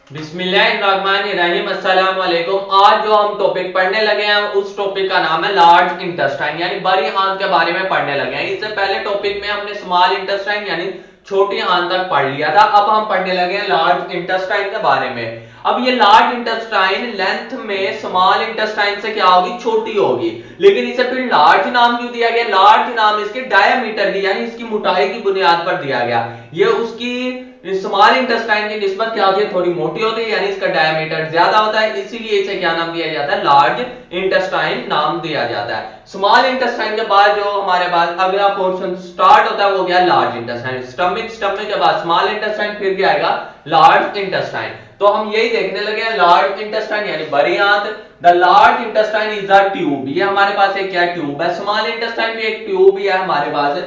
बिस्मिल्लाहिर्रहमानिर्रहीम अस्सलाम वालेकुम। आज जो हम टॉपिक पढ़ने लगे हैं उस टॉपिक का नाम है लार्ज इंटेस्टाइन यानी बड़ी आंत के बारे में पढ़ने लगे हैं। इससे पहले टॉपिक में हमने स्मॉल इंटेस्टाइन यानी छोटी आंत तक पढ़ लिया था। अब हम पढ़ने लगे हैं लार्ज इंटेस्टाइन के बारे में। अब ये लार्ज इंटेस्टाइन लेंथ में स्मॉल इंटेस्टाइन से क्या होगी, छोटी होगी। लेकिन इसे फिर लार्ज नाम क्यों दिया गया? लार्ज नाम इसके डायमीटर की यानी इसकी मोटाई की बुनियाद पर दिया गया। ये उसकी स्मॉल इंटेस्टाइन की निस्बत क्या होती है, थोड़ी मोटी होती है यानी इसका डायमीटर ज्यादा होता है, इसीलिए इसे क्या नाम दिया जाता है, लार्ज इंटेस्टाइन नाम दिया जाता है। स्मॉल इंटेस्टाइन के बाद जो हमारे पास अगला पोर्शन स्टार्ट होता है वो क्या, लार्ज इंटेस्टाइन। स्टमक, स्टमक के बाद स्मॉल इंटेस्टाइन, फिर क्या आएगा, लार्ज इंटेस्टाइन। तो हम यही देखने लगे हैं लार्ज इंटेस्टाइन यानी बड़ी आंत। The large intestine is a tube, ये हमारे पास एक क्या ट्यूब है। स्मॉल इंटेस्टाइन भी एक ट्यूब ही है हमारे पास,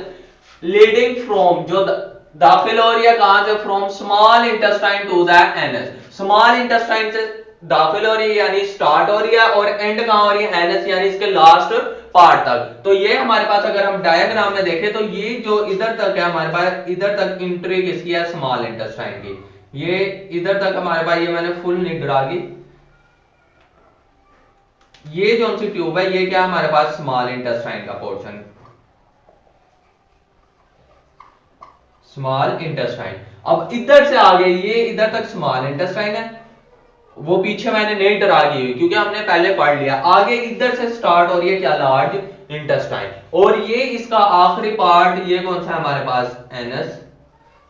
लीडिंग फ्रॉम, जो दाखिल हो रही है कहां से, from small intestine to the anus. Small intestine से दाखिल हो रही है यानी स्टार्ट हो रही है, और एंड कहां हो रही है, एनस यानी इसके लास्ट पार्ट तक। तो ये हमारे पास अगर हम डायग्राम में देखें तो ये जो इधर तक है हमारे पास, इधर तक एंट्री किसकी है, स्मॉल इंटेस्टाइन की। ये इधर तक हमारे पास, ये मैंने फुल नहीं ड्रा की, ये जो सी ट्यूब है ये क्या हमारे पास, स्मॉल इंटेस्टाइन का पोर्शन, स्मॉल इंटेस्टाइन। अब इधर से आगे ये इधर तक स्मॉल इंटेस्टाइन है, वो पीछे मैंने नहीं ड्रा की हुई क्योंकि हमने पहले पढ़ लिया। आगे इधर से स्टार्ट हो रही है क्या, लार्ज इंटेस्टाइन, और ये इसका आखिरी पार्ट ये कौन सा है हमारे पास, एनस।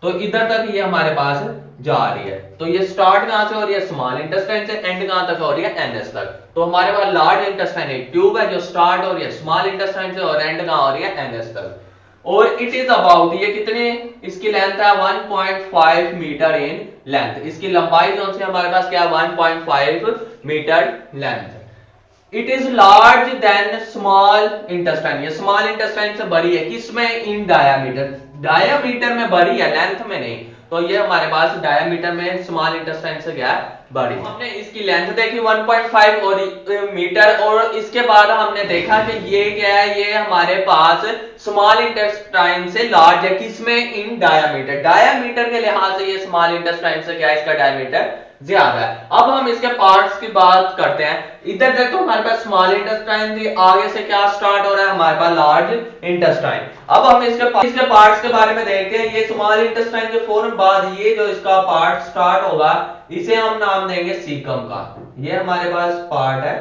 तो इधर तक ये हमारे पास जा रही है। तो ये स्टार्ट कहां से हो रही है, स्मॉल इंटेस्टाइन से, एंड कहां तक हो रही है, एनएस तक। तो हमारे पास लार्ज इंटेस्टाइन एक ट्यूब है जो स्टार्ट हो रही है स्मॉल इंटेस्टाइन से और एंड कहां हो रही है, एनएस तक। और इट इज अबाउट, ये कितने इसकी लेंथ है, 1.5 मीटर इन लेंथ। इसकी लंबाई जो है हमारे पास क्या है, 1.5 metre length. It is large than small intestine, ये स्मॉल इंटेस्टाइन से बड़ी है, किसमें, इन डायामीटर, डायामीटर में बड़ी है, लेंथ में नहीं। तो ये हमारे पास डायामीटर में स्मॉल इंटेस्टाइन से क्या है, बड़ी। हमने इसकी लेंथ देखी 1.5 और मीटर, और इसके बाद हमने देखा कि ये क्या है, ये हमारे पास स्मॉल इंटेस्टाइन से लार्ज है, किसमें, इन डायामीटर, डायामीटर के लिहाज से ये स्मॉल इंटेस्टाइन से क्या है, इसका डायामीटर ज्यादा है। अब हम इसके पार्ट्स की बात करते हैं। इधर तक तो हमारे पास स्मॉल इंटेस्टाइन थी, आगे से क्या स्टार्ट हो रहा है हमारे पास, लार्ज इंटेस्टाइन। अब हम इसके पार्ट्स के बारे में देखते हैं। ये स्मॉल इंटेस्टाइन के फौरन बाद ये जो इसका पार्ट स्टार्ट होगा, इसे हम नाम देंगे सीकम का। ये हमारे पास पार्ट है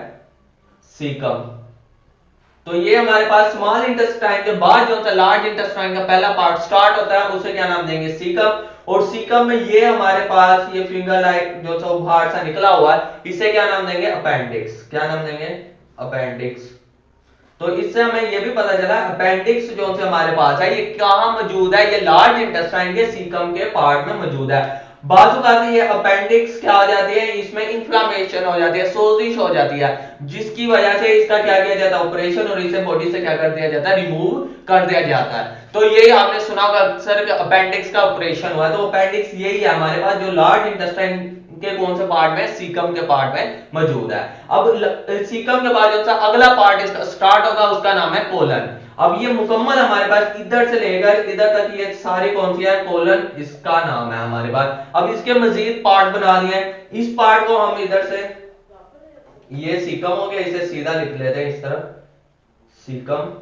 सीकम। तो ये हमारे पास स्मॉल इंटेस्टाइन के बाद जो लार्ज इंटेस्टाइन का पहला पार्ट स्टार्ट होता है, उसे क्या नाम देंगे, सीकम। और सीकम में ये हमारे पास ये फिंगर लाइक जो सा बाहर सा निकला हुआ है, इसे क्या नाम देंगे, अपेंडिक्स। क्या नाम देंगे, अपेंडिक्स। तो इससे हमें ये भी पता चला अपेंडिक्स जो से हमारे पास है ये कहां मौजूद है, ये लार्ज इंटेस्टाइन के सीकम के पार्ट में मौजूद है। बाजू का ये अपेंडिक्स क्या हो जाती है, इसमें इंफ्लामेशन हो जाती है, सोजिश हो जाती है, जिसकी वजह से इसका क्या किया जाता है, ऑपरेशन, और इसे बॉडी से क्या कर दिया जाता है, रिमूव कर दिया जाता है। तो ये आपने सुना होगा अक्सर अपेंडिक्स का ऑपरेशन हुआ है। तो अपेंडिक्स यही है हमारे पास जो लार्ज इंटेस्टाइन के कौन से पार्ट में, सीकम के पार्ट में मौजूद है। अब सीकम के बाद जो सा अगला पार्ट इसका स्टार्ट होगा उसका नाम है कोलन। अब ये मुकम्मल हमारे पास इधर से लेकर इधर तक ये सारी कौन सी है, कोलन, इसका नाम है हमारे पास। अब इसके मजीद पार्ट बना दिए। इस पार्ट को हम इधर से, ये सीकम हो गया, इसे सीधा लिख लेते हैं इस तरफ, सीकम।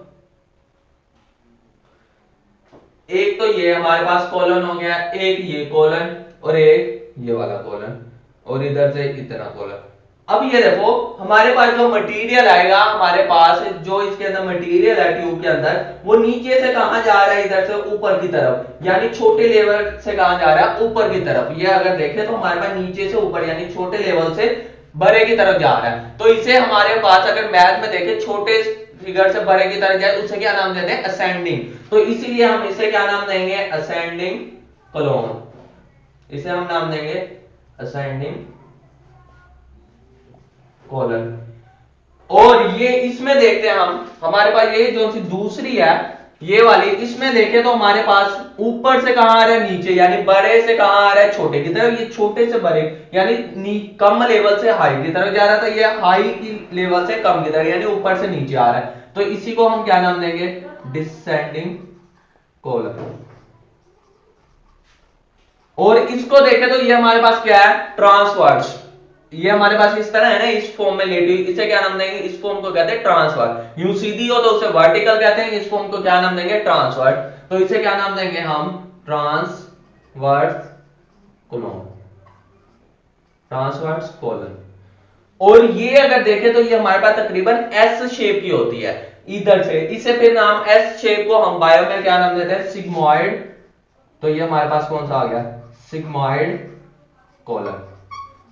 एक तो ये हमारे पास कोलन हो गया, एक ये कोलन, और एक ये वाला कोलन, और इधर से इतना कोलन। अब ये देखो हमारे पास जो मटेरियल आएगा हमारे पास, जो इसके अंदर मटेरियल है ट्यूब के अंदर, वो नीचे से कहां जा रहा है, इधर से ऊपर की तरफ, यानी छोटे लेवल से कहां जा रहा है, ऊपर की तरफ। ये अगर देखें तो हमारे पास नीचे से ऊपर यानी छोटे लेवल से बड़े की तरफ जा रहा है। तो इसे हमारे पास अगर मैथ में देखें, छोटे फिगर से बड़े की तरफ जाए, उसे क्या नाम देते हैं, असेंडिंग। तो इसीलिए हम इसे क्या नाम देंगे, असेंडिंग कोलन। इसे हम नाम देंगे असेंडिंग कोलन। और ये इसमें देखते हैं हम, हमारे पास ये जो सी दूसरी है ये वाली, इसमें देखें तो हमारे पास ऊपर से कहां आ रहा है, नीचे, यानी बड़े से कहां आ रहा है, छोटे की तरफ। ये छोटे से बड़े यानी कम लेवल से हाई की तरफ जा रहा था, ये हाई की लेवल से कम की तरफ यानी ऊपर से नीचे आ रहा है। तो इसी को हम क्या नाम देंगे, डिसेंडिंग कोलन। और इसको देखें तो ये हमारे पास क्या है, ट्रांसवर्स। ये हमारे पास इस तरह है ना, इस फॉर्म में लेटी हुई, इसे क्या नाम देंगे, इस फॉर्म को कहते हैं ट्रांसवर्स। यूं सीधी हो तो उसे वर्टिकल कहते हैं, इस फॉर्म को क्या नाम देंगे, ट्रांसवर्स। तो इसे क्या नाम देंगे हम, ट्रांसवर्स कोलन, ट्रांसवर्स कोलन। और ये अगर देखें तो ये हमारे पास तकरीबन एस शेप की होती है इधर से, इसे फिर नाम एस शेप को हम बायो में क्या नाम देते हैं, सिग्मोइड। तो ये हमारे पास कौन सा आ गया, सिग्मोइड कोलन।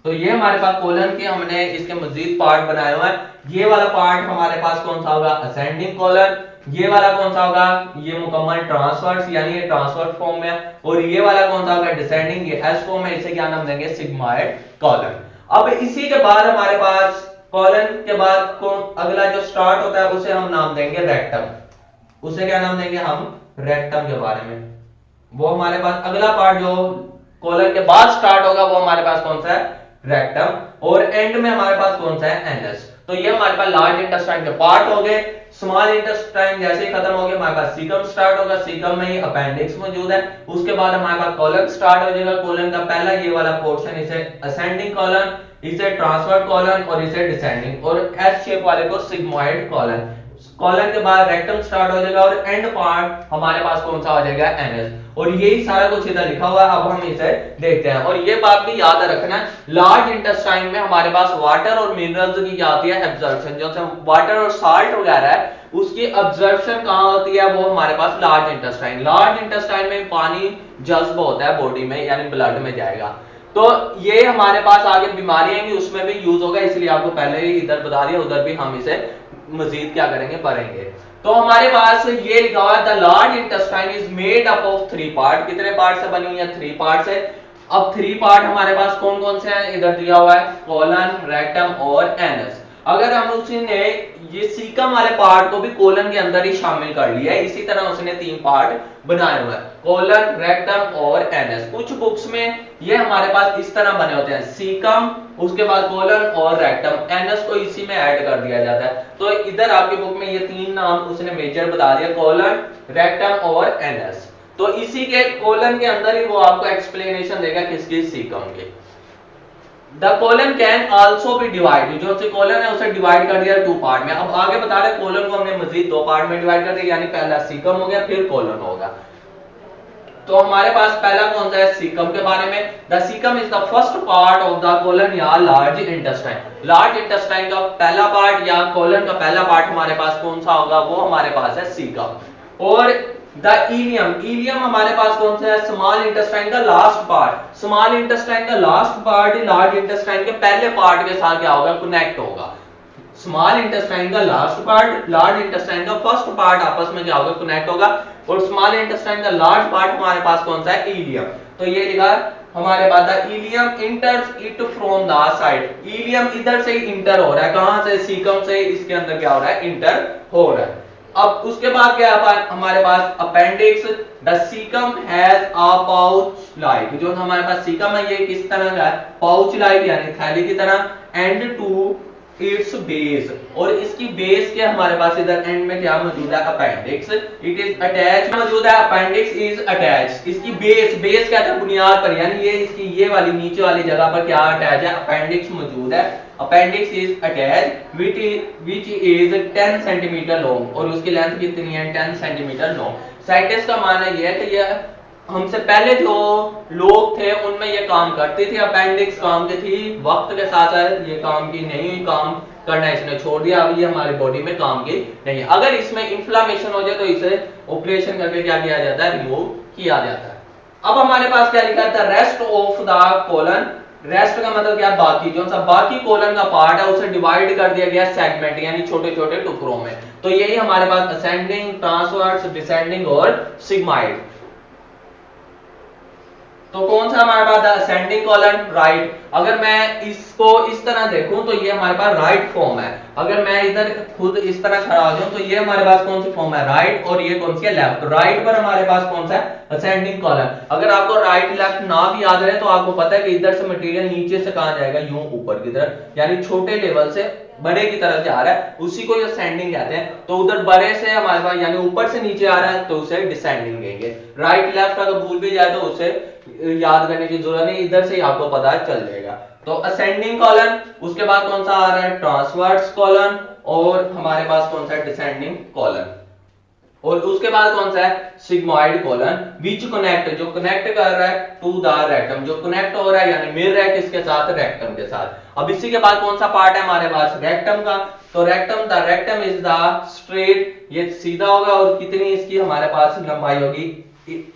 तो ये हमारे पास कोलन के हमने इसके मजीद पार्ट बनाए हुए हैं। ये वाला पार्ट हमारे पास कौन सा होगा, असेंडिंग कोलन। ये वाला कौन सा होगा, ये मुकम्मल ट्रांसवर्स, यानी ये ट्रांसवर्स फॉर्म में है। और ये वाला कौन सा होगा, डिसेंडिंग, ये एस फॉर्म में, इसे क्या नाम देंगे, सिग्मोइड कोलन। अब इसी के बाद हमारे पास कोलन के बाद कौन अगला जो स्टार्ट होता है उसे हम नाम देंगे रेक्टम। उसे क्या नाम देंगे हम, रेक्टम के बारे में। वो हमारे पास अगला पार्ट जो कोलन के बाद स्टार्ट होगा वो हमारे पास कौन सा है, रेक्टम। और एंड में हमारे पास कौन सा है, एनस। तो ये हमारे पास लार्ज इंटेस्टाइन के पार्ट हो गए। स्मॉल इंटेस्टाइन जैसे ही खत्म हो गया हमारे पास सीकम स्टार्ट होगा, सीकम में ही अपेंडिक्स मौजूद है। उसके बाद हमारे पास कोलन स्टार्ट हो जाएगा। कोलन का पहला ये वाला पोर्शन, इसे असेंडिंग कोलन, इसे ट्रांसवर्स कोलन और इसे डिसेंडिंग, और एस शेप वाले को सिग्मोइड कोलन। कोलन के बाद रेक्टम स्टार्ट हो जाएगा और एंड पार्ट हमारे पास कौन सा हो जाएगा, एनस। और यही सारा कुछ इधर लिखा हुआ है। अब हम इसे देखते हैं। और ये बात भी याद रखना, लार्ज इंटेस्टाइन में हमारे पास वाटर और मिनरल्स की क्या होती है, एब्जॉर्प्शन। जो वाटर और साल्ट वगैरह है उसकी एब्जॉर्प्शन कहां होती है, वो हमारे पास लार्ज इंटेस्टाइन। लार्ज इंटेस्टाइन में पानी जज्ब होता है बॉडी में, यानी ब्लड में जाएगा। तो ये हमारे पास आगे बीमारी आएंगी उसमें भी यूज होगा, इसलिए आपको पहले ही इधर बता दिया, उधर भी हम इसे मजीद क्या करेंगे, पढ़ेंगे। तो हमारे पास ये लिखा हुआ है, the large intestine is made up of 3 part. कितने पार्ट से बनी हुई है, 3 पार्ट से। अब 3 पार्ट हमारे पास कौन कौन से हैं, इधर दिया हुआ है, कोलन, रेक्टम और एनस। अगर हम उसने ये सीकम वाले पार्ट को भी कोलन के अंदर ही शामिल कर लिया है, इसी तरह उसने 3 पार्ट बनाए हुए हैं, कोलन, रेक्टम और एनस। कुछ बुक्स में ये हमारे पास इस तरह बने होते हैं, सीकम, उसके बाद कोलन और रेक्टम, एनस को इसी में ऐड कर दिया जाता है। तो इधर आपकी बुक में ये 3 नाम उसने मेजर बता दिया, कोलन, रेक्टम और एनस। तो इसी के कोलन के अंदर ही वो आपको एक्सप्लेनेशन देगा किसकी, सीकम की। The colon can also be divide, जो कोलन है उसे डिवाइड कर दिया 2 पार्ट में। अब आगे बता रहे कोलन को हमने मजीद 2 पार्ट में डिवाइड कर दिया, यानी पहला सीकम हो गया फिर कोलन होगा। तो हमारे पास पहला कौन सा है, सीकम के बारे में। The caecum is the first part of the colon या लार्ज इंटेस्टाइन। लार्ज इंटेस्टाइन का पहला पार्ट या कोलन का पहला पार्ट हमारे पास कौन सा होगा, वो हमारे पास है सीकम। और द इलियम, इलियम हमारे पास कौन सा है, स्मॉल इंटेस्टाइन का लास्ट पार्ट। स्मॉल इंटेस्टाइन का लास्ट पार्ट लार्ज इंटेस्टाइन के पहले पार्ट के साथ क्या होगा, कनेक्ट होगा। स्मॉल इंटेस्टाइन का लास्ट पार्ट लार्ज इंटेस्टाइन का फर्स्ट पार्ट आपस में क्या होगा, कनेक्ट होगा। और स्मॉल इंटेस्टाइन का लार्ज पार्ट हमारे पास कौन सा है, इलियम। तो ये लिखा हमारे पास the ileum enters it from the side. Ileum इधर से ही इंटर हो रहा है, कहां से, सीकम से, इसके अंदर क्या हो रहा है, इंटर हो रहा है। अब उसके बाद क्या है हमारे पास, appendix. The caecum has a pouch like, जो हमारे पास सीकम है ये किस तरह का है, पाउच लाइक यानी थैली की तरह। एंड टू इट्स बेस, और इसकी बेस के हमारे पास इधर एंड में क्या मौजूद है, अपेंडिक्स। इट इज अटैच मौजूद है, अपेंडिक्स इज अटैच। इसकी बेस, बेस क्या था, बुनियाद पर, यानी ये इसकी ये वाली नीचे वाली जगह पर क्या अटैच है, अपेंडिक्स मौजूद है। Appendix is attach which is 10 centimetre long, और उसकी लेंथ कितनी है, 10 सेंटीमीटर लॉन्ग। साइंटिस्ट का मानना यह है कि यह हमसे पहले जो लोग थे उनमें ये काम करती थी, अपेंडिक्स काम की थी, वक्त के साथ साथ ये काम की नहीं हुई, काम करना इसने छोड़ दिया, अब ये हमारी बॉडी में काम की नहीं है। अगर इसमें इन्फ्लामेशन हो जाए तो इसे ऑपरेशन करके क्या किया जाता है, रिमूव किया जाता है। अब हमारे पास क्या लिखा था, rest of the colon. Rest का मतलब क्या, बाकी, जो सा बाकी कोलन का पार्ट है उसे डिवाइड कर दिया गया सेगमेंट, यानी छोटे छोटे टुकड़ों में। तो यही हमारे पास असेंडिंग, ट्रांसवर्स, डिसेंडिंग और सिग्मोइड। तो कौन सा हमारे पास असेंडिंग कॉलन, राइट। अगर मैं इसको इस तरह देखूं तो ये हमारे पास राइट फॉर्म है। अगर मैं इधर खुद इस तरह खड़ा हो जाऊं तो ये हमारे पास कौन सी फॉर्म है, राइट, और ये कौन सी है, लेफ्ट। राइट पर हमारे पास कौन सा है, असेंडिंग कॉलन। अगर आपको राइट लेफ्ट ना भी याद रहे तो आपको पता है कि इधर से मटेरियल नीचे से कहां जाएगा, यूं ऊपर की तरफ, यानी छोटे लेवल से बड़े की तरफ जा रहा है, उसी को ये असेंडिंग कहते हैं। तो उधर बड़े से हमारे पास यानी ऊपर से नीचे आ रहा है तो उसे डिसेंडिंग कहेंगे। राइट लेफ्ट अगर भूल भी जाए तो उसे याद करने की जरूरत नहीं, इधर से ही आपको पता चल जाएगा। तो असेंडिंग कॉलन, उसके बाद कौन सा आ रहा है ट्रांसवर्स कॉलन, और हमारे पास कौन सा है डिसेंडिंग कॉलन, और उसके बाद कौन सा है सिग्मोइड कॉलन विच कनेक्ट, जो कनेक्ट कर रहा है टू द रेक्टम, जो कनेक्ट हो रहा है यानी मिल रहा है किसके साथ रेक्टम के साथ। अब इसी के बाद कौन सा पार्ट है हमारे पास रेक्टम का, तो rectum the rectum is the straight, ये सीधा होगा और कितनी इसकी हमारे पास लंबाई होगी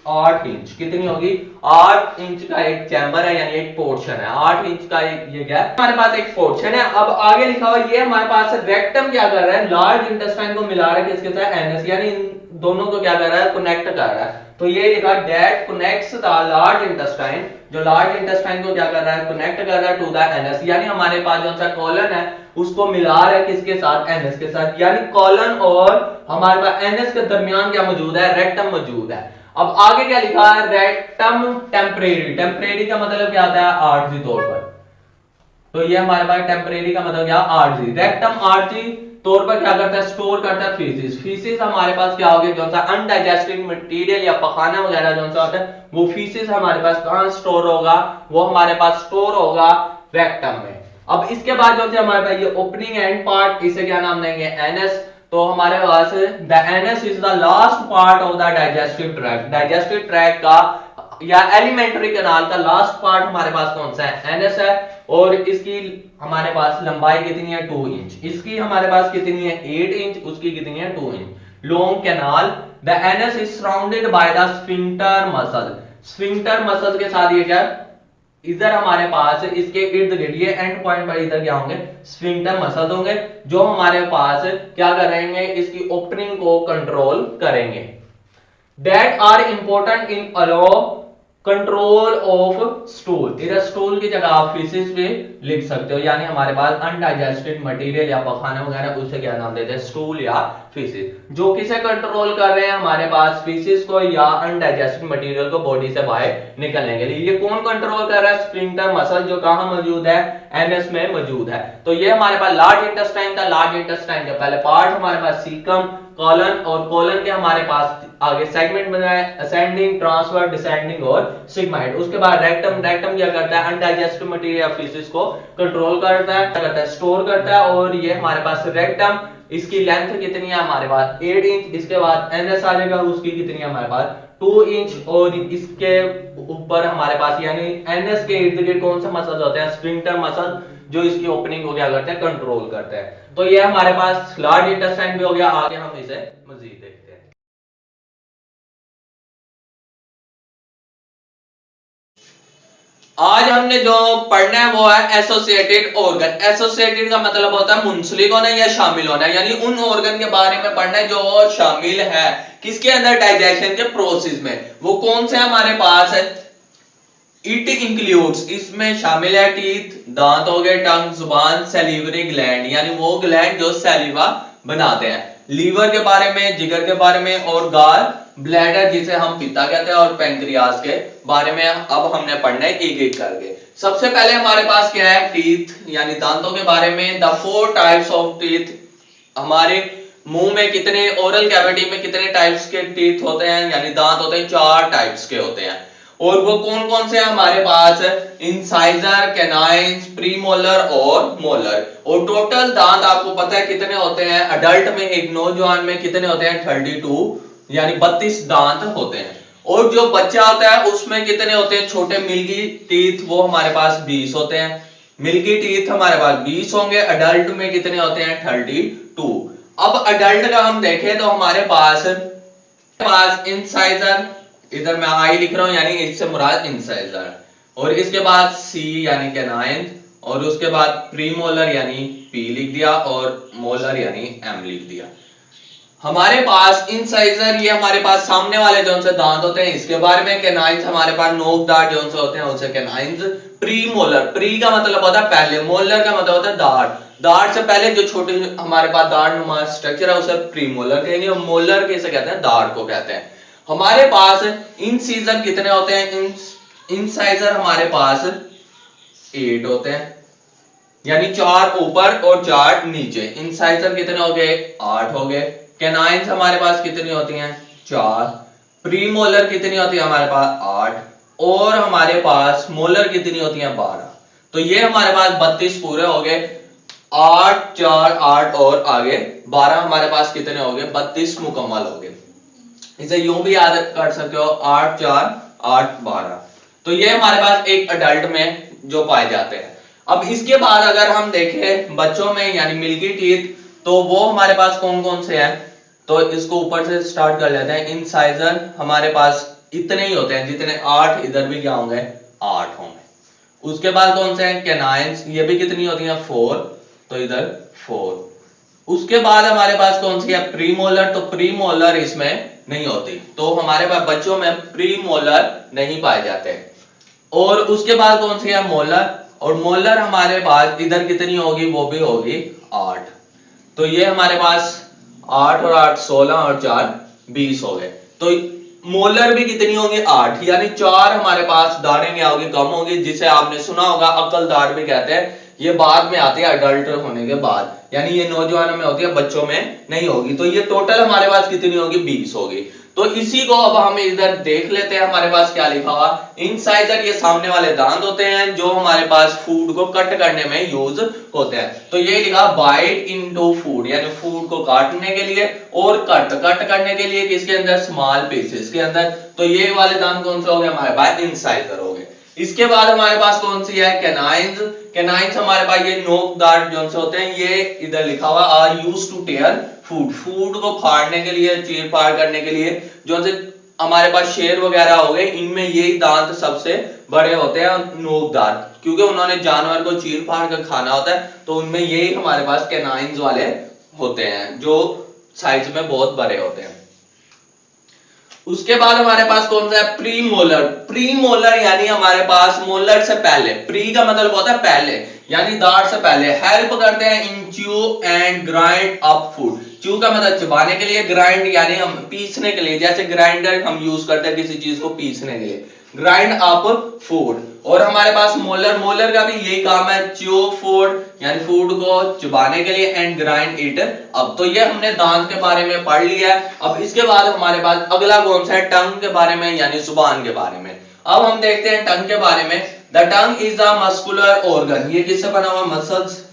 8 इंच, कितनी होगी 8 इंच का एक चैम्बर है यानी एक पोर्शन है, 8 इंच का ये क्या है हमारे पास एक पोर्शन है। अब आगे लिखा हुआ ये हमारे पास रेक्टम क्या कर रहा है लार्ज इंटेस्टाइन को मिला रहा है किसके साथ एनएस, यानी इन दोनों को क्या कर रहा है कनेक्ट कर रहा है। तो ये लिखा that connects the large intestine, जो लार्ज इंटेस्टाइन को क्या कर रहा है कनेक्ट कर रहा है टू द एनएस, यानी हमारे पास जो सा कॉलन है उसको मिला रहा है किसके साथ एनएस के साथ, यानी कॉलन और हमारे पास एनएस के दरमियान क्या मौजूद है रेक्टम मौजूद है। अब आगे क्या लिखा है रेक्टम टेम्परेरी, टेम्परेरी का मतलब क्या आता है आर्जी तौर पर, तो ये हमारे पास टेम्परेरी का मतलब क्या आर्जी, रेक्टम आर्जी तौर पर क्या करता है स्टोर करता है फीसिस, फीसिस हमारे पास क्या हो गया जो सा अनडाइजेस्टेड मटेरियल या पखाना वगैरह जो सा होता है वो फीसिस हमारे पास कहां स्टोर होगा, वो हमारे पास स्टोर होगा रेक्टम में। अब इसके बाद जो है हमारे पास ये ओपनिंग एंड पार्ट, इसे क्या नाम देंगे एनएस, तो हमारे पास the anus is the last part of the digestive tract, digestive tract का या एलिमेंट्री कैनाल का लास्ट पार्ट हमारे पास कौन सा है एनएस है, और इसकी हमारे पास लंबाई कितनी है 2 इंच, इसकी हमारे पास कितनी है 8 इंच, उसकी कितनी है 2 inch long canal. The anus is surrounded by the sphincter muscle, sphincter muscle के साथ ये क्या इधर हमारे पास इसके इर्द गिर्द ये एंड पॉइंट पर इधर क्या होंगे स्फिंक्टर मसल होंगे जो हमारे पास क्या करेंगे इसकी ओपनिंग को कंट्रोल करेंगे। That are important in allow control of stool, इधर स्टूल की जगह आप फीसिस भी लिख सकते हो, यानी हमारे पास अनडाइजेस्टेड मटेरियल या पखाना वगैरह उसे क्या नाम देते हैं स्टूल या फीसिस, जो किसे कंट्रोल कर रहे हैं हमारे पास फीसिस को या अनडाइजेस्टेड मटेरियल को बॉडी से बाहर निकलने के लिए। ये कौन कंट्रोल कर रहा है स्फिंक्टर मसल, जो कहां मौजूद है एनएस में मौजूद है। तो ये हमारे पास लार्ज इंटेस्टाइन था, लार्ज इंटेस्टाइन का पहले पार्ट हमारे पास सीकम कॉलन, और कॉलन के हमारे पास आगे सेगमेंट बना है असेंडिंग ट्रांसवर्स डिसेंडिंग और सिग्माइड। उसके बाद रेक्टम, रेक्टम क्या करता है अनडाइजेस्टेड मटेरियल या फीसिस को कंट्रोल करता है, क्या करता है स्टोर करता है, और ये हमारे पास रेक्टम इसकी लेंथ कितनी है हमारे पास 8 इंच, इसके बाद एनएस आ जाएगा उसकी कितनी है हमारे पास 2 इंच, और इसके ऊपर हमारे पास यानी एनएस के इर्द गिर्द कौन से मसल होते हैं स्फिंक्टर मसल, जो इसकी ओपनिंग को क्या करते हैं कंट्रोल करते हैं। तो ये हमारे पास लार्ज इंटेस्टाइन भी हो गया, आगे हम इसे मजीद देखते हैं। आज हमने जो पढ़ना है वो है एसोसिएटेड ऑर्गन। एसोसिएटेड का मतलब होता है मुंसलिक होना या शामिल होना, यानी उन ऑर्गन के बारे में पढ़ना है जो शामिल है किसके अंदर डाइजेशन के प्रोसेस में। वो कौन से हमारे पास है इट इंक्लूड्स, इसमें शामिल है टीथ, दांत हो गए, टंग जुबान, सैलिवरी ग्लैंड यानी वो ग्लैंड जो सैलिवा बनाते हैं, लीवर के बारे में, जिगर के बारे में, और गाल ब्लैडर जिसे हम पित्ता कहते हैं, और पैंक्रियाज के बारे में अब हमने पढ़ना है एक एक करके। सबसे पहले हमारे पास क्या है टीथ यानी दांतों के बारे में। द 4 टाइप्स ऑफ टीथ, हमारे मुंह में कितने ओरल कैविटी में कितने टाइप्स के टीथ होते हैं यानी दांत होते हैं 4 टाइप्स के होते हैं, और वो कौन कौन से हैं हमारे पास इंसाइजर, कैनाइन्स, प्रीमोलर और मोलर। और टोटल दांत आपको पता है कितने होते हैं अडल्ट में, एक नौजवान में कितने होते हैं 32 यानी 32 दांत होते हैं, और जो बच्चा होता है उसमें कितने होते हैं छोटे मिल्की टीथ, वो हमारे पास 20 होते हैं, मिल्की टीथ हमारे पास 20 होंगे। अडल्ट में कितने होते हैं 32। अब अडल्ट का हम देखें तो हमारे पास इंसाइजर, इधर मैं आई लिख रहा हूं यानी इससे मुराद इंसाइजर, और इसके बाद सी यानी कैनाइन, और उसके बाद प्रीमोलर यानी पी लिख दिया, और मोलर यानी एम लिख दिया। हमारे पास इंसाइजर ये हमारे पास सामने वाले जो से दांत होते हैं इसके बारे में, कैनाइन्स हमारे पास नोक दांत जो से होते हैं उनसे कैनाइन्स। प्रीमोलर, प्री का मतलब होता है पहले, मोलर का मतलब होता है दांत, दांत से पहले जो छोटे हमारे पास दांत नुमा स्ट्रक्चर है उसे प्रीमोलर कहेंगे, और मोलर कैसे कहते हैं दांत को कहते हैं। हमारे पास इंसाइजर कितने होते हैं, इंसाइजर हमारे पास 8 होते हैं यानी 4 ऊपर और 4 नीचे। इंसाइजर कितने हो गए 8 हो गए। कैनाइन्स हमारे पास कितनी होती हैं 4। प्रीमोलर कितनी होती है हमारे पास 8। और हमारे पास मोलर कितनी होती है 12। तो ये हमारे पास 32 पूरे हो गए, 8 4 8 और आगे 12, हमारे पास कितने हो गए 32 मुकम्मल हो गए। इसे यूं भी याद कर सकते हो 8 4 8 12। तो ये हमारे पास एक अडल्ट में जो पाए जाते हैं। अब इसके बाद अगर हम देखें बच्चों में यानी मिल्की टीथ, तो वो हमारे पास कौन कौन से हैं, तो इसको ऊपर से स्टार्ट कर लेते हैं। इंसाइजर हमारे पास इतने ही होते हैं जितने 8, इधर भी क्या होंगे 8 होंगे। उसके बाद कौन से हैं कैनाइंस, ये भी कितनी होती हैं 4, तो इधर 4। उसके बाद हमारे पास कौन सी है प्रीमोलर, तो प्रीमोलर इसमें नहीं होती, तो हमारे पास बच्चों में प्रीमोलर नहीं पाए जाते। और उसके बाद कौन सी है मोलर, और मोलर हमारे पास इधर कितनी होगी, वो भी होगी 8। तो ये हमारे पास 8 और 8 16 और 4 20 हो गए। तो मोलर भी कितनी होगी 8, यानी 4 हमारे पास दाढ़ें क्या होगी कम होगी, जिसे आपने सुना होगा अक्लदार भी कहते हैं। ये बाद में आती है अडल्ट होने के बाद, यानी ये नौजवानों में होती है, बच्चों में नहीं होगी। तो ये टोटल हमारे पास कितनी होगी 20 होगी। तो इसी को अब हम इधर देख लेते हैं, हमारे पास क्या लिखा हुआ इंसाइजर, ये सामने वाले दांत होते हैं जो हमारे पास फूड को कट करने में यूज होते हैं। तो ये लिखा बाइट इनटू फूड, यानी फूड को काटने के लिए और कट करने के लिए किसके अंदर स्मॉल पीसेस के अंदर। तो ये वाले दांत कौन से हो गए हमारे पास इंसाइजर हो गए। इसके बाद हमारे पास कौन सी है कैनाइंस, कैनाइंस हमारे पास ये नोकदार जो से होते हैं, ये इधर लिखा हुआ are use to tear food, food को फाड़ने के लिए चीर फाड़ करने के लिए। जो से हमारे पास शेर वगैरह हो गए, इनमें यही दांत सबसे बड़े होते हैं नोकदार, क्योंकि उन्होंने जानवर को चीर फाड़ कर खाना होता है। तो उनमें यही हमारे पास कैनाइंस वाले होते हैं जो साइज में बहुत बड़े होते हैं। उसके बाद हमारे पास कौन सा है प्रीमोलर, प्रीमोलर यानी हमारे पास मोलर से पहले, प्री का मतलब होता है पहले, यानी दाढ़ से पहले हेल्प करते हैं in chew and grind up food. Chew का मतलब चबाने के लिए, ग्राइंड यानी हम पीसने के लिए, जैसे ग्राइंडर हम यूज करते हैं किसी चीज को पीसने के लिए, ग्राइंड अप फूड। और हमारे पास मोलर, मोलर का भी यही काम है च्यू फूड यानी फूड को चबाने के लिए एंड ग्राइंड इट अप। तो ये हमने दांत के बारे में पढ़ लिया है। अब इसके बाद हमारे पास अगला कौन सा है टंग के बारे में यानी जुबान के बारे में। अब हम देखते हैं टंग के बारे में। The tongue is a muscular organ, ये किससे बना हुआ मसल्स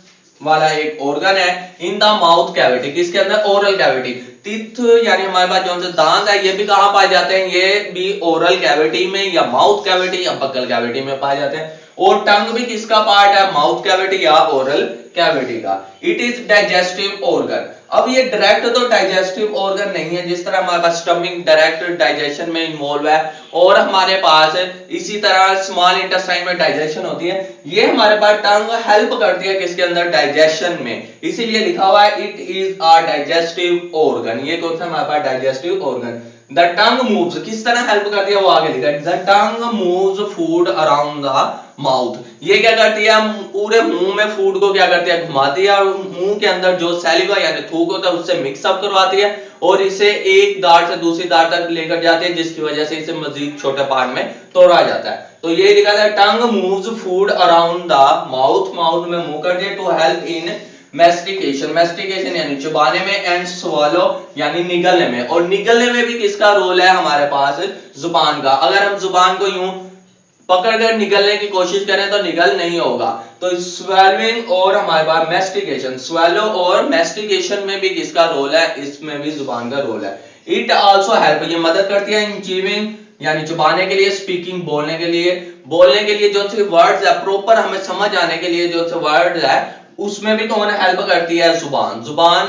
वाला एक ऑर्गन है इन द माउथ कैविटी, किसके अंदर ओरल कैविटी। टीथ यानी हमारे पास जो दांत है ये भी कहां पाए जाते हैं, ये भी ओरल कैविटी में या माउथ कैविटी या बकल कैविटी में पाए जाते हैं। और टंग भी किसका पार्ट है माउथ कैविटी या ओरल कैविटी का। It is digestive organ. अब ये डायरेक्ट तो डाइजेस्टिव ऑर्गन नहीं है, जिस तरह हमारे पास स्टमक डायरेक्ट डाइजेशन में इन्वॉल्व है और हमारे पास इसी तरह स्मॉल इंटेस्टाइन में डाइजेशन होती है। ये हमारे पास टंग हेल्प करती है किसके अंदर डाइजेशन में, इसीलिए लिखा हुआ है it is a digestive organ. ये कौन सा हमारे पास digestive organ. The tongue moves, किस तरह हेल्प करती है वो आगे लिखा है। The tongue moves food around the mouth, ये क्या करती है पूरे मुंह में फूड को क्या करती है घुमाती है और मुंह के अंदर जो सैलिवा यानी थूक होता है उससे मिक्सअप करवाती है और इसे एक दांत से दूसरी दांत तक लेकर जाती है, जिसकी वजह से इसे मजीद छोटे पार्ट में तोड़ा जाता है। तो ये लिखा है tongue moves food around the mouth, mouth में मुंह करती है to help in mastication, mastication यानी चबाने में एंड swallow यानी निगलने में। और निगलने में भी किसका रोल है हमारे पास जुबान का। अगर हम जुबान को यूं पकड़कर निगलने की कोशिश करें तो निगल नहीं होगा। तो स्वेलिंग और हमारे पास मैस्टिकेशन, स्वेलो और मैस्टिकेशन में भी किसका रोल है, इसमें भी जुबान का रोल है। इट आल्सो हेल्प, ये मदद करती है इन चीविंग यानी चबाने के लिए, स्पीकिंग बोलने के लिए, बोलने के लिए जो से वर्ड्स है प्रॉपर हमें समझ आने के लिए जो से वर्ड्स है उसमें भी कौन हेल्प करती है जुबान। जुबान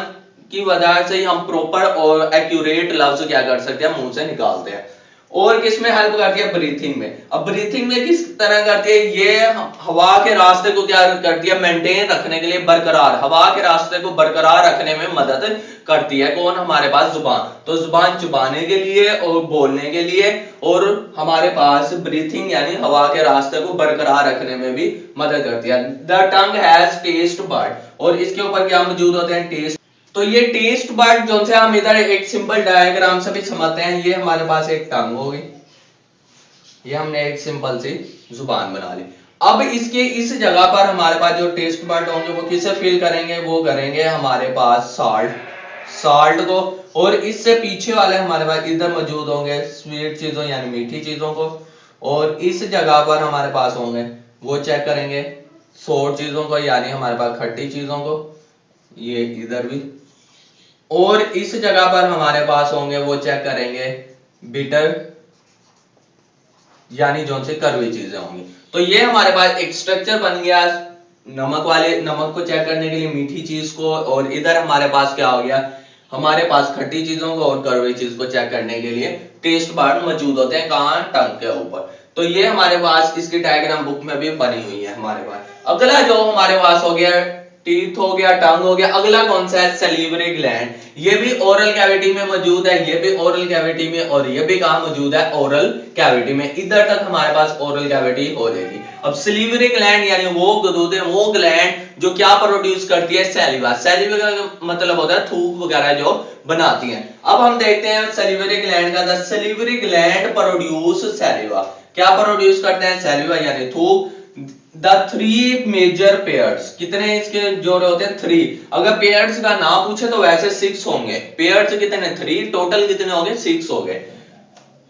की वजह से ही हम प्रॉपर और एक्यूरेट लफ्ज क्या कर सकते हैं मुंह से निकालते हैं। और किसमें हेल्प करती है ब्रीथिंग में। अब ब्रीथिंग में किस तरह करती है, ये हवा के रास्ते को क्या करती है मेंटेन रखने के लिए, बरकरार हवा के रास्ते को बरकरार रखने में मदद करती है कौन हमारे पास जुबान। तो जुबान चुबाने के लिए और बोलने के लिए और हमारे पास ब्रीथिंग यानी हवा के रास्ते को बरकरार रखने में भी मदद करती है। The tongue has taste bud, और इसके ऊपर क्या मौजूद होते हैं टेस्ट। तो ये टेस्ट बड जो से हम इधर एक सिंपल डायग्राम से भी समझते हैं। ये हमारे पास एक टंग होगी, ये हमने एक सिंपल सी जुबान बना ली। अब इसके इस जगह पर हमारे पास जो टेस्ट बड होंगे वो किसे फिल करेंगे, वो करेंगे हमारे पास साल्ट को। और इससे पीछे वाले हमारे पास इधर मौजूद होंगे स्वीट चीजों यानी मीठी चीजों को। और इस जगह पर हमारे पास होंगे वो चेक करेंगे सोर चीजों को, यानी हमारे पास खट्टी चीजों को, ये इधर भी। और इस जगह पर हमारे पास होंगे वो चेक करेंगे बिटर, यानी जो से कड़वी चीजें होंगी। तो ये हमारे पास एक स्ट्रक्चर बन गया नमक को चेक करने के लिए, मीठी चीज को, और इधर हमारे पास क्या हो गया, हमारे पास खट्टी चीजों को और कड़वी चीज को चेक करने के लिए टेस्ट बड मौजूद होते हैं, कहां, टंग के ऊपर। तो ये हमारे पास इसकी डायग्राम बुक में भी बनी हुई है हमारे पास। अगला जो हमारे पास हो गया टीथ हो गया, टंग हो गया, अगला कौन सा है, सैलिवरी ग्लैंड। ये भी ओरल कैविटी में मौजूद है, ये भी ओरल कैविटी में, और ये भी कहां मौजूद है, ओरल कैविटी में। इधर तक हमारे पास ओरल कैविटी हो जाएगी। अब सैलिवरी ग्लैंड यानी वो गुदूदें, वो ग्लैंड जो क्या प्रोड्यूस करती है, सैलिवा। सैलिवा का मतलब होता है थूक वगैरह जो बनाती हैं। अब हम देखते हैं सैलिवरी ग्लैंड का। The salivary gland produce saliva. क्या प्रोड्यूस करते हैं, सैलिवा यानी थूक। द थ्री मेजर पेयर्स, कितने इसके जोड़े होते हैं, 3। अगर पेयर्स का नाम पूछे तो वैसे 6 होंगे। पेयर्स कितने, 3, टोटल कितने हो गए, 6 हो गए।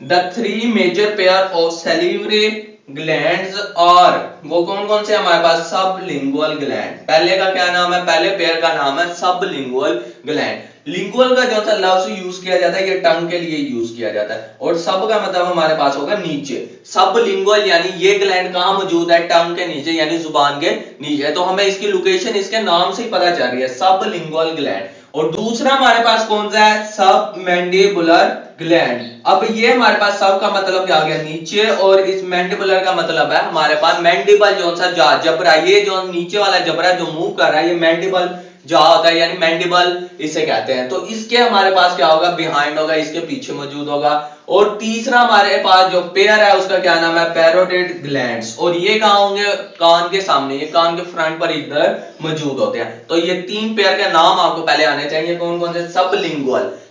The 3 major pair of salivary glands और वो कौन कौन से हमारे पास, सबलिंगुअल ग्लैंड। पहले का क्या नाम है, पहले पेयर का नाम है सबलिंगुअल ग्लैंड। लिंगुअल का जो सा लफ्ज यूज किया जाता है ये टंग के लिए यूज किया जाता है, और सब का मतलब हमारे पास होगा नीचे। सबलिंगुअल यानी ये ग्लैंड कहां मौजूद है, टंग के नीचे, यानी जुबान के नीचे। तो हमें इसकी लोकेशन इसके नाम से ही पता चल रही है, सबलिंगुअल ग्लैंड। और दूसरा हमारे पास कौन सा है, सबमैंडिबुलर ग्लैंड। अब ये हमारे पास सब का मतलब क्या आ गया, नीचे, और इस मैंडिबुलर का मतलब है हमारे पास मैंडिबल जो सा जबड़ा, ये जो नीचे वाला जबड़ा जो मूव कर रहा है ये मैंडिबल जा होता है, यानी मैंडिबल इसे कहते हैं। तो इसके हमारे पास क्या होगा, बिहाइंड होगा, इसके पीछे मौजूद होगा। और तीसरा हमारे पास जो पेयर है उसका क्या नाम है, पैरोटिड ग्लैंड्स। और ये कहां होंगे, कान के सामने, ये कान के फ्रंट पर इधर मौजूद होते हैं। तो ये 3 पेयर के नाम आपको पहले आने चाहिए, कौन कौन से,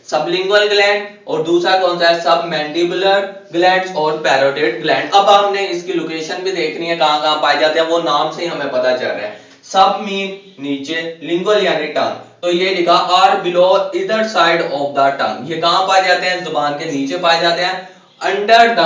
सबलिंगुअल ग्लैंड, और दूसरा कौन सा है, सबमैंडिबुलर ग्लैंड्स और पैरोटिड ग्लैंड। अब हमने इसकी लोकेशन भी देखनी है, कहां कहां पाए जाते हैं, वो नाम से ही हमें पता चल रहा है। सब मीन नीचे, लिंगुअल यानी टंग। तो ये लिखा आर बिलो इधर साइड ऑफ द टंग। ये कहां पाए जाते हैं, जुबान के नीचे पाए जाते हैं। Under the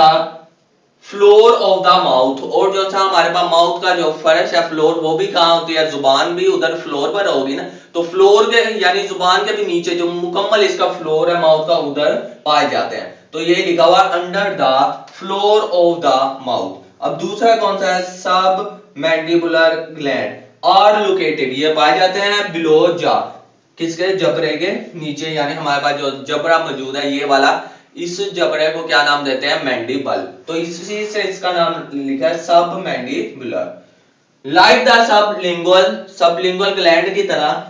floor of the mouth, और जो सा हमारे पास माउथ का जो फर्श है, फ्लोर, वो भी कहां होती है, जुबान भी उधर फ्लोर पर होगी ना। तो फ्लोर के यानी जुबान के भी नीचे जो मुकम्मल इसका फ्लोर है माउथ का, उधर पाए जाते हैं। तो ये लिखा हुआ under the floor of the mouth. अब दूसरा कौन सा है, सबमैंडिबुलर ग्लैंड आर लोकेटेड, ये पाए जाते हैं बिलो जा, किसके, जबड़े के नीचे, यानी हमारे पास जो जबड़ा मौजूद है ये वाला, इस जबड़े को क्या नाम देते हैं, मैंडिबल। तो इसी से इसका नाम लिखा है submandibular. Like the sublingual gland की तरह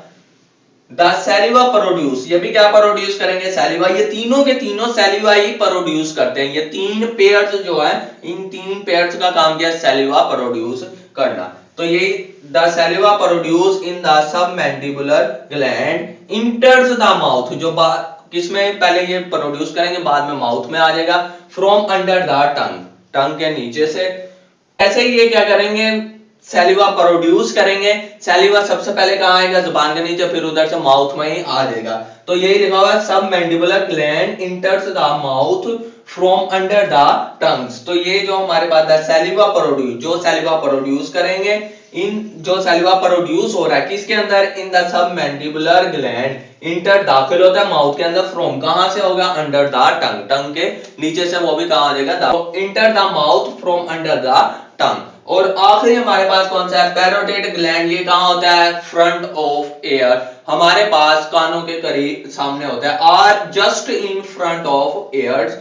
द सैलिवा प्रोड्यूस, ये भी क्या प्रोड्यूस करेंगे, सैलिवा। ये तीनों के तीनों सैलिवा ही प्रोड्यूस करते हैं। ये 3 पेयर्स जो है, इन 3 पेयर्स का काम क्या है, सैलिवा प्रोड्यूस करना। तो ये the saliva produce in the submandibular gland enters the mouth, जो किसमें पहले ये प्रोड्यूस करेंगे, बाद में माउथ में आ जाएगा, फ्रॉम अंडर द टंग, टंग के नीचे से। ऐसे ही ये क्या करेंगे, सैलिवा प्रोड्यूस करेंगे। सैलिवा सबसे पहले कहां आएगा, जुबान के नीचे, फिर उधर से माउथ में ही आ जाएगा। तो यही लिखा हुआ है submandibular gland enters the mouth from under the tongues. तो ये जो हमारे पास सैलिवा प्रोड्यूस, जो सैलिवा प्रोड्यूस करेंगे, इन जो सैलिवा प्रोड्यूस हो रहा है किसके अंदर, इन द सबमैंडिबुलर ग्लैंड इंटर, दाखिल होता है माउथ के अंदर, फ्रॉम कहां से होगा, अंडर द टंग, टंग के नीचे से, वो भी कहां आ जाएगा, inter the mouth from under the tongue. और आखिरी हमारे पास कौन सा है, पैरोटिड ग्लैंड। ये कहां होता है, फ्रंट ऑफ एयर, हमारे पास कानों के करीब सामने होता है, are just in front of ears.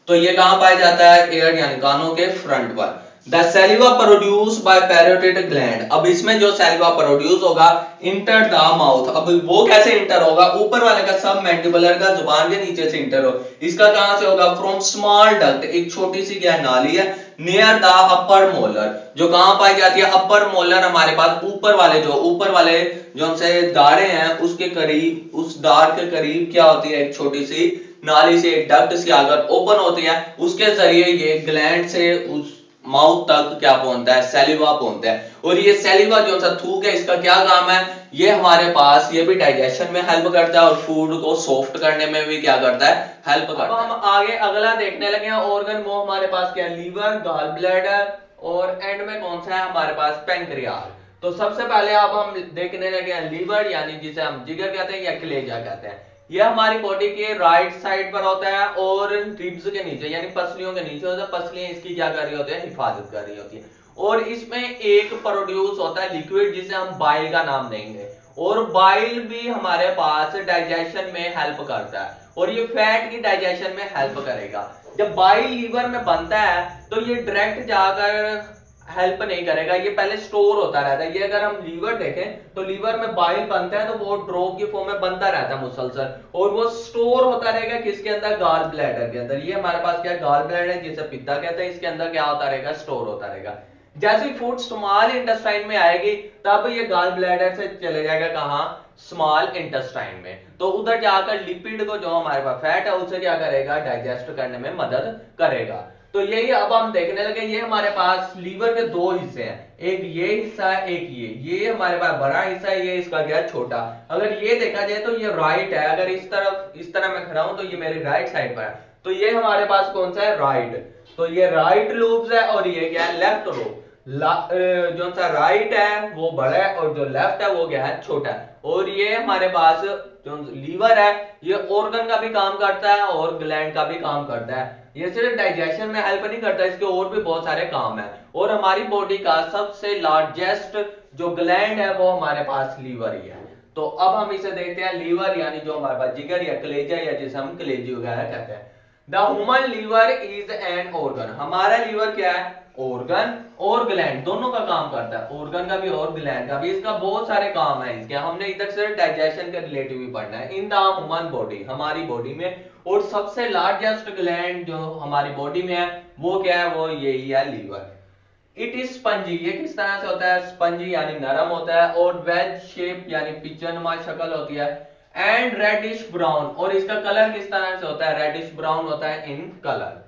तो ये कहां पाया जाता है, एयर यानी कानों के फ्रंट पर। The saliva produce by parotid gland, अब इसमें जो सैलिवा प्रोड्यूस होगा इंटर द माउथ। अब वो कैसे इंटर होगा, ऊपर वाले का सबमैंडिबुलर का जुबान के नीचे से इंटर हो, इसका कहां से होगा, फ्रॉम स्मॉल डक्ट, एक छोटी सी क्या नाली है, नियर द अपर मोलर, जो कहां पाई जाती है, अपर मोलर हमारे पास ऊपर वाले जो हमसे दाढ़े हैं उसके करीब, उस दाढ़ के करीब क्या होती है, एक छोटी सी नाली से, एक डक्ट सी अगर ओपन होती है, उसके जरिए ये ग्लैंड से उस माउथ तक क्या पहुंचता है, सैलिवा पहुंचता है। और ये सैलिवा जो सा थूक है, इसका क्या काम है, ये हमारे पास ये भी डाइजेशन में हेल्प करता है और फूड को सॉफ्ट करने में भी क्या करता है, हेल्प करता है। अब हम आगे अगला देखने लगे हैं ऑर्गन, वो हमारे पास क्या है, लीवर, गॉल ब्लैडर और एंड में कौन सा है हमारे पास, पैंक्रियाज। तो सबसे पहले अब हम देखने लगे हैं लीवर, यानी जिसे हम जिगर कहते हैं या कलेजा कहते हैं। यह हमारी बॉडी के राइट साइड पर होता है और रिब्स के नीचे यानी पसलियों के नीचे होता है। पसलियां इसकी क्या कर रही होती है, हिफाजत कर रही होती है। और इसमें एक प्रोड्यूस होता है लिक्विड जिसे हम बाइल का नाम देंगे, और बाइल भी हमारे पास डाइजेशन में हेल्प करता है और ये फैट की डाइजेशन में हेल्प करेगा। जब बाइल लीवर में बनता है तो ये डायरेक्ट जाकर हेल्प नहीं करेगा, ये पहले स्टोर होता रहता है। ये अगर हम लीवर देखें तो लीवर में बाइल बनता है तो वो ड्रॉप की फॉर्म में बनता रहता है मुसलसल, और वो स्टोर होता रहेगा किसके अंदर, गॉल ब्लैडर के अंदर। ये हमारे पास क्या गॉल ब्लैडर जिसे पित्ता कहते हैं, इसके अंदर क्या होता रहेगा, स्टोर होता रहेगा। जैसे ही फूड स्मॉल इंटेस्टाइन में आएगी तब ये गॉल ब्लैडर से चले जाएगा कहां, स्मॉल इंटेस्टाइन में। तो उधर जाकर लिपिड को, जो हमारे पास फैट है, उसे क्या करेगा, डाइजेस्ट करने में मदद करेगा। तो यही अब हम देखने लगे, ये हमारे पास लीवर के दो हिस्से हैं, एक ये हिस्सा है, एक ये हमारे पास बड़ा हिस्सा है, ये इसका क्या है, छोटा। अगर ये देखा जाए तो ये राइट है, अगर इस तरह मैं खड़ा हूं तो ये मेरी राइट साइड पर है, तो ये हमारे पास कौन सा है, राइट। तो ये राइट लोब्स है और ये क्या है, लेफ्ट लोब। जो सा राइट है वो बड़ा है और जो लेफ्ट है वो क्या है, छोटा है। और ये हमारे पास जो लीवर है ये ऑर्गन का भी काम करता है और ग्लैंड का भी काम करता है। ये सिर्फ डाइजेशन में हेल्प नहीं करता, इसके और भी बहुत सारे काम है। और हमारी बॉडी का सबसे लार्जेस्ट जो ग्लैंड है वो हमारे पास लीवर ही है। तो अब हम इसे देखते हैं, लीवर यानी जो हमारे पास जिगर या कलेजा या जिसे हम कलेजी वगैरह कहते हैं। The human liver is an organ, हमारा लीवर क्या है, ऑर्गन और ग्लैंड दोनों का काम करता है, ऑर्गन का भी और ग्लैंड का भी। इसका बहुत सारे काम है इसके, हमने इधर सिर्फ डाइजेशन के रिलेटिव ही पढ़ना है। इन द ह्यूमन बॉडी, हमारी बॉडी में, और सबसे लार्जेस्ट ग्लैंड जो हमारी बॉडी में है वो क्या है, वो यही है, लीवर। इट इज स्पंजी, ये किस तरह से होता है, स्पंजी यानी नरम होता है, और वेज शेप यानी पिज्जानुमा शक्ल होती है, एंड रेडिश ब्राउन, और इसका कलर किस तरह से होता है, रेडिश ब्राउन होता है इन कलर।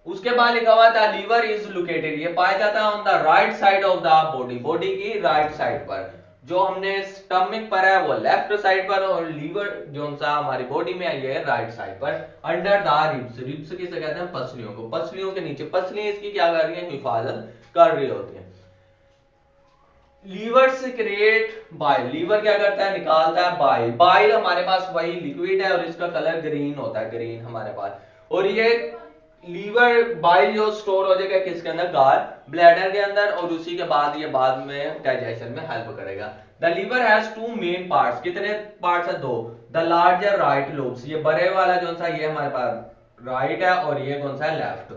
उसके बाद लिखा हुआ था लीवर इज लोकेटेड, ये पाया जाता है on the right side of the body, body की राइट साइड पर। जो हमने स्टमक पर है वो लेफ्ट साइड पर, और लीवर जो सा हमारी बॉडी में है ये राइट साइड पर, अंडर द रिब्स। रिब्स किसे कहते हैं, पसलियों को, पसलियों के नीचे। पसलियां इसकी क्या कर रही है, हिफाजत कर रही होती है। लीवर सिक्रेट बाइल, लीवर क्या करता है, निकालता है बाइल। बाइल हमारे पास वही लिक्विड है और इसका कलर ग्रीन होता है, ग्रीन हमारे पास। और ये लीवर बाइल जो स्टोर हो जाएगा किसके अंदर, गॉल ब्लैडर के अंदर, और उसी के बाद ये बाद में डाइजेशन में हेल्प करेगा। The liver has two main parts, कितने पार्ट्स है, दो। द लार्जर राइट लोब्स, ये बड़े वाला जो सा ये हमारे पास राइट है, और ये कौन सा है, left.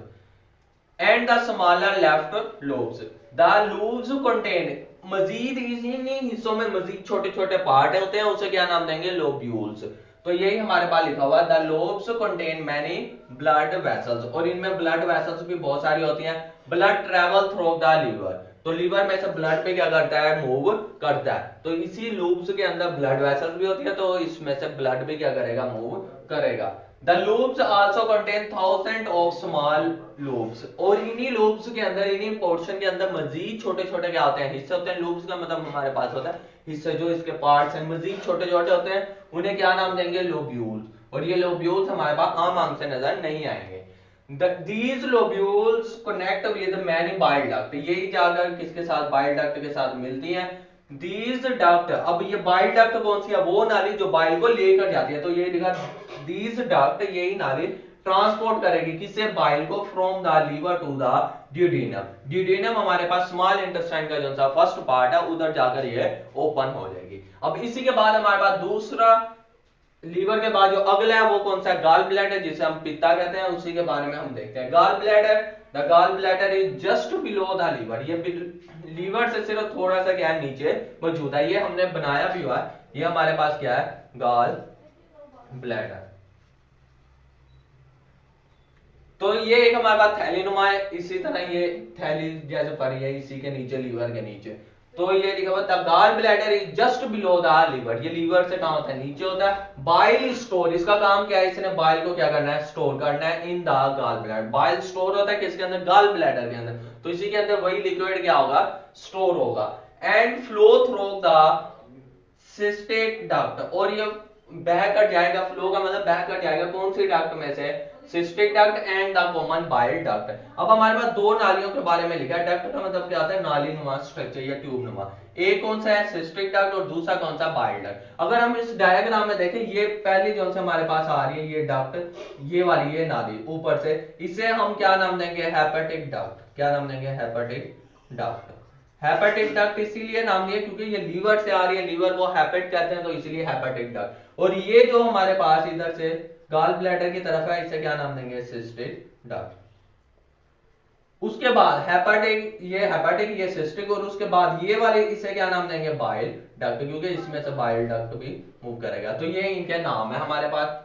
And the smaller left lobes, the lobes contain, मजीद इन्हीं हिस्सों में मजीद छोटे छोटे पार्ट होते हैं, उसे क्या नाम देंगे, लोब्यूल्स। तो यही हमारे पास लिखा हुआ है, the lobes contain many blood vessels, और इनमें ब्लड वेसल्स भी बहुत सारी होती हैं। Blood travel through the liver, तो लीवर में से ब्लड पे क्या करता है, मूव करता है। तो इसी लोब्स के अंदर ब्लड वेसल्स भी होती है, तो इसमें से ब्लड भी क्या करेगा, मूव करेगा। The lobes also contain thousands of small lobes, और इन्हीं lobes के अंदर, इन्हीं पोर्शन के अंदर मजीद छोटे छोटे क्या होते हैं, हिस्से होते हैं। lobes का मतलब हमारे पास होता है हिस्से, जो इसके पार्ट्स हैं मजीद छोटे छोटे होते हैं, उन्हें क्या नाम देंगे, लोब्यूल्स। और ये लोब्यूल्स हमारे पास आम आंख से नजर नहीं आएंगे। These lobules connect with many bile duct, यही जाकर किसके साथ, बाइल डक्ट के साथ मिलती हैं। These duct, अब ये बाइल डक्ट कौन सी है, वो नाली जो बाइल को लेकर जाती है। तो ये लिखा these duct, यही नाली ट्रांसपोर्ट करेगी किससे, बाइल को, from the liver to the duodenum. Duodenum हमारे पास स्मॉल इंटेस्टाइन का जो सा फर्स्ट पार्ट है, उधर जाकर ये ओपन हो जाएगी। अब इसी के बाद हमारे पास दूसरा, लीवर के बाद जो अगला है वो कौन सा, गॉल ब्लैडर, जिसे हम पित्ता कहते हैं, उसी के बारे में हम देखते हैं। Gall bladder, the gall bladder is just below the liver, ये लीवर से सिर्फ थोड़ा सा क्या है, नीचे मौजूद है। ये हमने बनाया भी हुआ है, ये हमारे पास क्या है, गॉल ब्लैडर। तो ये एक हमारे पास थैलीनुमा है, इसी तरह ये थैली जैसे पड़ी है, इसी के नीचे, लीवर के नीचे। तो ये लिखा हुआ था, gall bladder is just below the liver, ये लीवर से कहां होता है, नीचे होता है। बाइल स्टोर, इसका काम क्या है, इसने बाइल को क्या करना है, स्टोर करना है in the gall bladder. Bile store होता है किसके अंदर, गॉल ब्लैडर के अंदर, तो इसी के अंदर वही लिक्विड क्या होगा, स्टोर होगा। And flow through the cystic duct, और ये बह कर जाएगा, फ्लो का मतलब बह कर जाएगा कौन सी डक्ट में से, cystic duct and the common bile duct. अब हमारे पास दो नालियों के बारे में लिखा है। डक्ट का मतलब क्या होता है, नाली नुमा स्ट्रक्चर या ट्यूब नुमा। एक कौन सा है, सिस्टिक डक्ट, और दूसरा कौन सा, बाइल डक्ट। अगर हम इस डायग्राम में देखें, ये पहली जो से हमारे पास आ रही है ये डक्ट, ये वाली ये नाली ऊपर से, इसे हम क्या नाम देंगे, हेपेटिक डक्ट। क्या नाम देंगे, हेपेटिक डक्ट। हेपेटिक डक्ट इसीलिए नाम दिया क्योंकि ये लीवर से आ रही है, लीवर को हेपेट कहते हैं, तो इसीलिए हेपेटिक डक्ट। और ये जो हमारे पास इधर से गॉल ब्लैडर की तरफ है, इसे क्या नाम देंगे, सिस्टिक डक्ट। उसके बाद हेपेटिक, ये सिस्टिक, और उसके बाद ये वाले इसे क्या नाम देंगे, बाइल डक्ट, क्योंकि इसमें से बाइल डक्ट भी मूव करेगा। तो ये इनके नाम है हमारे पास।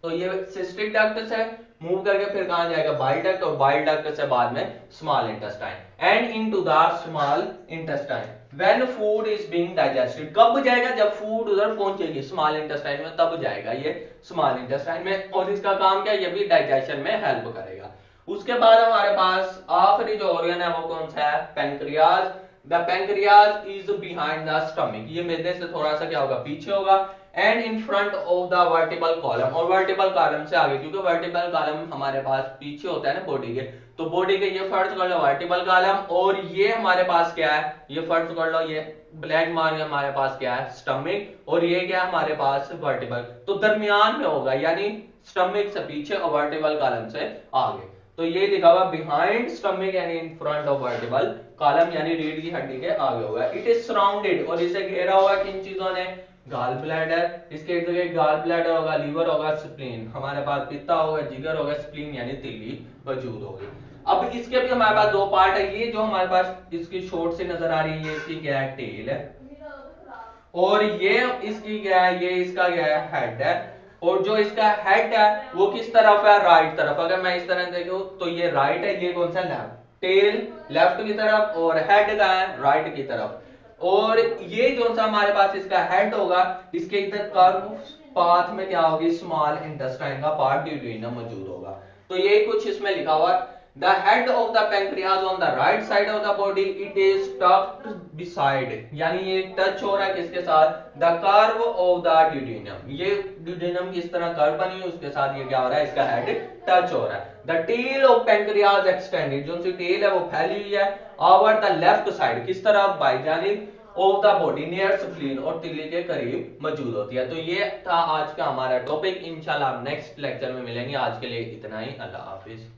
तो ये सिस्टिक डक्ट से मूव करके फिर कहां जाएगा, बाइल डक्ट, और बाइल डक्ट से बाद में small intestine and into the small intestine when food is being digested. कब जाएगा, जब फूड उधर पहुंचेगी स्मॉल इंटेस्टाइन में, तब जाएगा ये स्मॉल इंटेस्टाइन में, और इसका काम क्या है, ये भी डाइजेशन में हेल्प करेगा। उसके बाद हमारे पास आखिरी जो ऑर्गन है वो कौन सा है, pancreas. The pancreas is behind the stomach, ये मेदे से थोड़ा सा क्या होगा, पीछे होगा, and in front of the vertebral column, और वर्टिबल कॉलम से आगे, क्योंकि वर्टिबल कॉलम हमारे पास पीछे होता है ना बॉडी के, तो बॉडी के ये फर्स्ट कर लो वर्टिबल कॉलम, और ये हमारे पास क्या है, ये फर्स्ट कर लो, ये ब्लैक मार्क हमारे पास क्या है, स्टमक, और ये क्या है हमारे पास वर्टिबल, तो दरमियान में होगा, यानी स्टमक से पीछे और वर्टिबल कॉलम से आगे। तो ये लिखा हुआ बिहाइंड स्टमक यानी इन फ्रंट ऑफ वर्टिबल कॉलम, यानी रीढ़ की हड्डी के आगे होगा। इट इज सराउंडेड, और इसे घेरा हुआ किन चीजों ने, गॉल ब्लैडर, इसके इर्द गिर्द गॉल ब्लैडर होगा, लीवर होगा, स्प्लीन, हमारे पास पित्ता होगा, जिगर होगा, स्प्लीन यानी तिल्ली मौजूद होगी। अब इसके भी हमारे पास दो पार्ट है। ये जो हमारे पास इसकी शॉर्ट से नजर आ रही है, ये इसकी क्या है, टेल है, और ये इसकी क्या है, ये इसका क्या है, हेड है, और जो इसका हेड है वो किस तरफ है, राइट तरफ। अगर मैं इस तरह देखूं तो ये राइट है, ये कौन सा, लेफ्ट, टेल लेफ्ट की तरफ, और हेड का है राइट की तरफ। और ये जो सा हमारे पास इसका हेड होगा, इसके इधर कर्व पाथ में क्या होगी, स्मॉल इंटेस्टाइन का पार्ट ड्यूडेनम मौजूद होगा। तो ये कुछ इसमें लिखा हुआ, the head of the pancreas on the right side of the body, it is tucked beside, यानी ये टच हो रहा है किसके साथ, the curve of the duodenum, ये ड्यूडेनम की इस तरह कर्व बनी है, उसके साथ ये क्या हो रहा है, इसका हेड टच हो रहा है। The tail of pancreas extended, जो सी टेल है वो फैली हुई है ओवर द लेफ्ट साइड, किस तरफ, बाई जानिब of the body near spleen, और तिल्ली के करीब मौजूद होती है। तो ये था आज का हमारा टॉपिक। इंशाल्लाह नेक्स्ट लेक्चर में मिलेंगे। आज के लिए इतना ही, अल्लाह हाफिज।